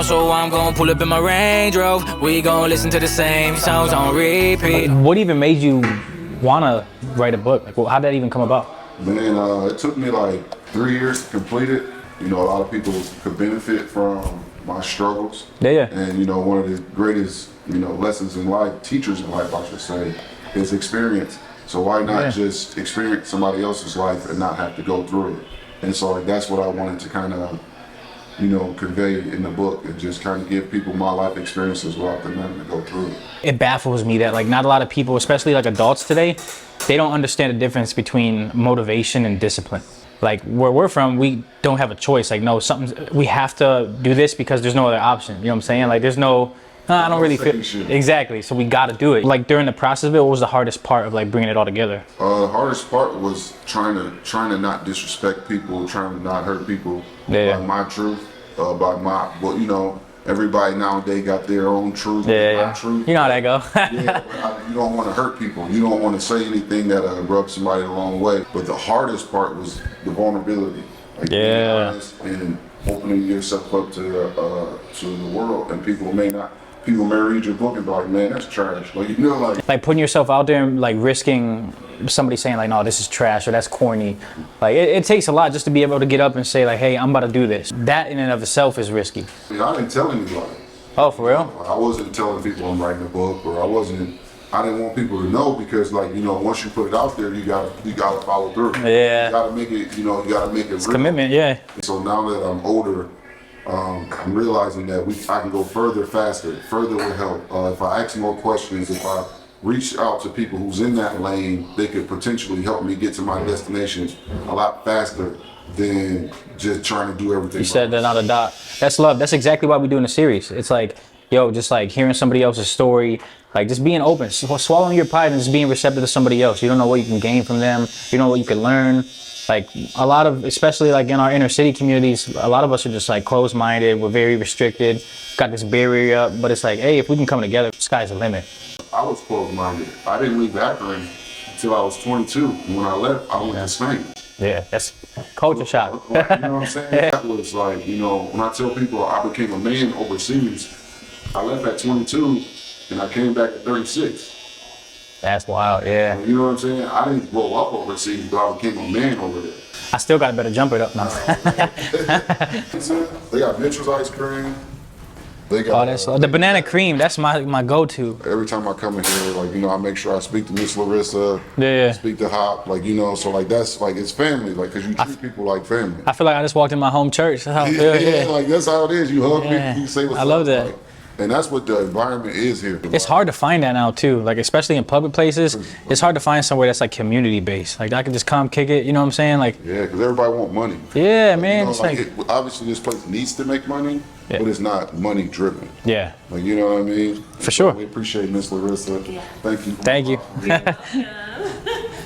So I'm gonna pull up in my Range Rover. We gonna listen to the same songs on repeat. What even made you wanna write a book? Like, well, how did that even come about? Man, it took me like 3 years to complete it. You know, a lot of people could benefit from my struggles. Yeah. And you know, one of the greatest, you know, lessons in life, teachers in life, I should say, is experience. So why not just experience somebody else's life and not have to go through it? And so like, that's what I wanted to kind of, you know, convey in the book and just kind of give people my life experiences without them having to go through it. It baffles me that like not a lot of people, especially like adults today, they don't understand the difference between motivation and discipline. Like where we're from, we don't have a choice. Like no, we have to do this because there's no other option. You know what I'm saying? Like there's no, I don't really feel exactly. So we got to do it. Like during the process of it, what was the hardest part of like bringing it all together? The hardest part was trying to not disrespect people, trying to not hurt people by my truth, by my, well, you know, everybody nowadays got their own truth. My truth. You know how that go. You don't want to hurt people. You don't want to say anything that rubs somebody the wrong way. But the hardest part was the vulnerability. Like being honest and opening yourself up to the world, and people may read your book and be like, man, that's trash. Like, you know, like putting yourself out there and like risking somebody saying like, no, this is trash or that's corny. Like it takes a lot just to be able to get up and say like, hey, I'm about to do this. That in and of itself is risky. I didn't tell anybody. Oh, for real? I wasn't telling people I'm writing a book, or I didn't want people to know, because like, you know, once you put it out there, you gotta follow through. Yeah. You gotta make it, you know, you gotta make it real. Commitment, yeah. So now that I'm older, I'm realizing that I can go further, faster. Further will help. If I ask more questions, if I reach out to people who's in that lane, they could potentially help me get to my destination a lot faster than just trying to do everything. You said that out of dot. That's love. That's exactly why we do in the series. It's like, yo, just like hearing somebody else's story, like just being open, swallowing your pride and just being receptive to somebody else. You don't know what you can gain from them. You don't know what you can learn. Like a lot of, especially like in our inner city communities, a lot of us are just like closed-minded. We're very restricted, got this barrier up, but it's like, hey, if we can come together, sky's the limit. I was closed-minded. I didn't leave Akron until I was 22. And when I left, I went to Spain. Yeah, that's culture shock. Like, you know what I'm saying? That was like, you know, when I tell people I became a man overseas, I left at 22 and I came back at 36. That's wild, yeah. You know what I'm saying? I didn't grow up overseas, but I became a man over there. I still got a better jumper up now. They got Mitchell's ice cream. They got, that's the banana cream. That's my go-to. Every time I come in here, like, you know, I make sure I speak to Miss Larissa. Yeah. Speak to Hop, like, you know, so like that's like it's family, like, cause you treat people like family. I feel like I just walked in my home church. That's how I feel. Yeah, like that's how it is. You hug people, you say what's up. I love that. Like, and that's what the environment is here. It's hard to find that now too. Like especially in public places, it's hard to find somewhere that's like community based. Like I can just come kick it. You know what I'm saying? Like yeah, because everybody want money. Yeah, man. You know, it's like obviously this place needs to make money, but it's not money driven. Yeah. Like you know what I mean? For sure. We appreciate Miss Larissa. Yeah. Thank you. Thank you.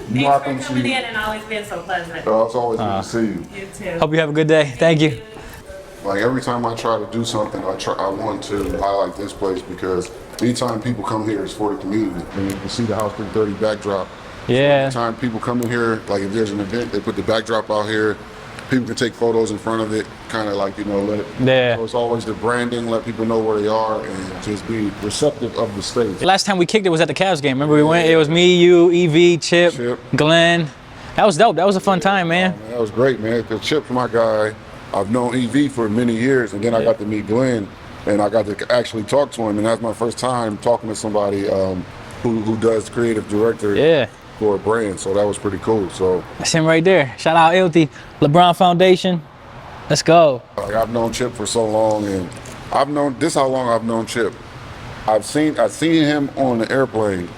Thanks for coming in and always being so pleasant. It's always good to see you. You too. Hope you have a good day. Thank you. Like every time I try to do something, I want to highlight this place, because anytime people come here, it's for the community. And you can see the House 330 backdrop. Yeah. So anytime people come in here, like if there's an event, they put the backdrop out here. People can take photos in front of it, kind of like, you know, let it. Yeah. So it's always the branding, let people know where they are, and just be receptive of the stage. Last time we kicked it was at the Cavs game. Remember we went? It was me, you, EV, Chip, Glenn. That was dope. That was a fun time, man. That was great, man. Because Chip's my guy. I've known EV for many years, and then I got to meet Glenn, and I got to actually talk to him, and that's my first time talking to somebody who does creative director for a brand. So that was pretty cool. So that's him right there. Shout out Ilty, LeBron Foundation. Let's go. Like, I've known Chip for so long, and this how long I've known Chip. I've seen him on the airplane.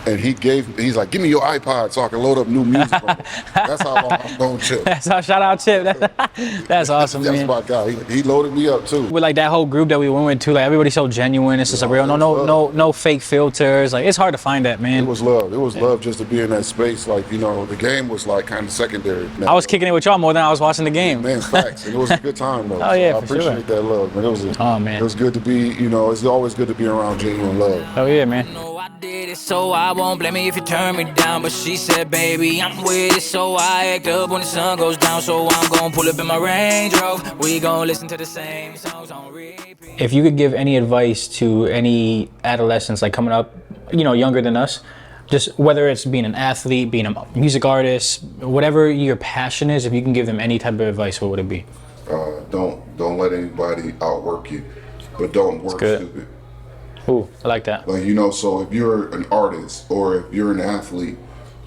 And he's like, give me your iPod so I can load up new music on it. That's how long I've known Chip. Shout out Chip. That's awesome, that's man. my guy. He loaded me up too. With like that whole group that we went with too, like everybody's so genuine. It's just a real no fake filters. Like it's hard to find that, man. It was love. It was love just to be in that space. Like, you know, the game was like kind of secondary. I was kicking it with y'all more than I was watching the game. Man, facts. And it was a good time though. Oh yeah, so I appreciate that love, man. It was oh man. It was good to be, you know, it's always good to be around genuine love. Oh yeah, man. I did it So I won't blame me if you turn me down. But she said, baby, I'm with it. So I act up when the sun goes down. So I'm gonna pull up in my Range Rover. We gon' listen to the same songs on repeat. If you could give any advice to any adolescents like coming up, you know, younger than us, just whether it's being an athlete, being a music artist, whatever your passion is, if you can give them any type of advice, what would it be? Don't let anybody outwork you, but don't work stupid. Ooh, I like that. Like, you know, so if you're an artist or if you're an athlete,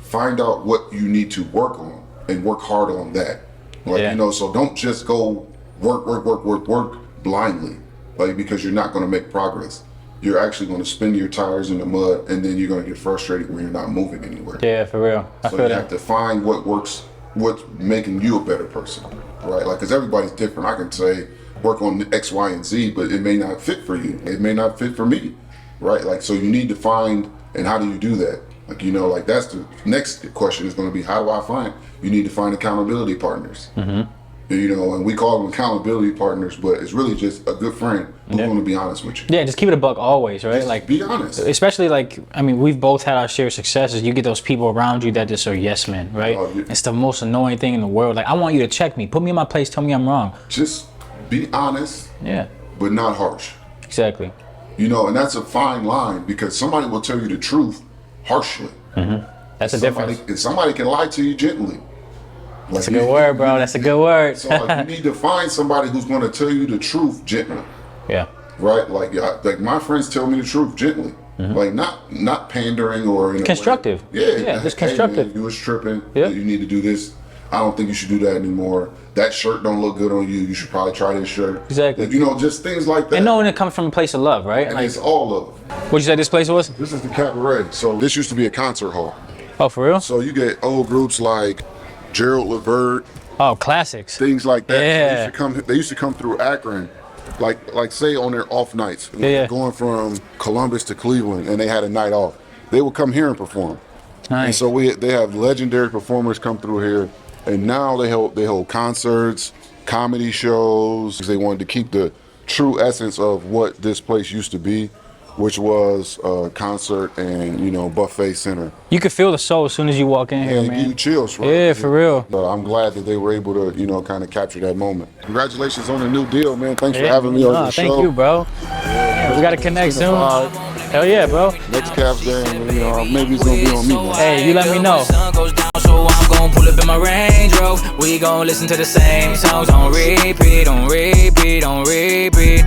find out what you need to work on and work hard on that. Like, you know, so don't just go work blindly, like, because you're not going to make progress. You're actually going to spin your tires in the mud, and then you're going to get frustrated when you're not moving anywhere. Yeah, for real. So you have to find what works, what's making you a better person, right? Like, because everybody's different. I can say work on X, Y, and Z, but it may not fit for you. It may not fit for me, right? Like, so you need to find, and how do you do that? Like, you know, like that's the next question is going to be, how do I find? You need to find accountability partners. You know, and we call them accountability partners, but it's really just a good friend who's going to be honest with you. Yeah, just keep it a buck always, right? Just like, be honest. Especially like, I mean, we've both had our share of successes. You get those people around you that just are yes men, right? It's the most annoying thing in the world. Like, I want you to check me, put me in my place, tell me I'm wrong. Just be honest, but not harsh. Exactly. You know, and that's a fine line because somebody will tell you the truth harshly. That's a difference. And somebody can lie to you gently. That's a good word, bro. That's a good word. So like, you need to find somebody who's going to tell you the truth gently. Yeah. Right? Like my friends tell me the truth gently. Like not pandering or constructive. Yeah, just constructive. Hey, man, you was tripping. Yeah. You need to do this. I don't think you should do that anymore. That shirt don't look good on you. You should probably try this shirt. Exactly. You know, just things like that. And knowing it comes from a place of love, right? And like, it's all of them. What'd you say this place was? This is the Cabaret. So this used to be a concert hall. Oh, for real? So you get old groups like Gerald Levert. Oh, classics. Things like that. Yeah. So they used to come through Akron, like say on their off nights, going from Columbus to Cleveland, and they had a night off. They would come here and perform. Nice. And so they have legendary performers come through here, and now they hold concerts, comedy shows. They wanted to keep the true essence of what this place used to be, which was a concert and buffet center. You could feel the soul as soon as you walk in here, man. Give you chills, right? Yeah, for real. But I'm glad that they were able to, kind of capture that moment. Congratulations on the new deal, man. Thanks for having me on the show. Thank you, bro. We gotta connect soon. Hell yeah, bro. Next Cavs game, maybe it's gonna be on me, man. Hey, you let me know. So I'm gon' pull up in my Range Rover. We gon' listen to the same songs on repeat, on repeat, on repeat.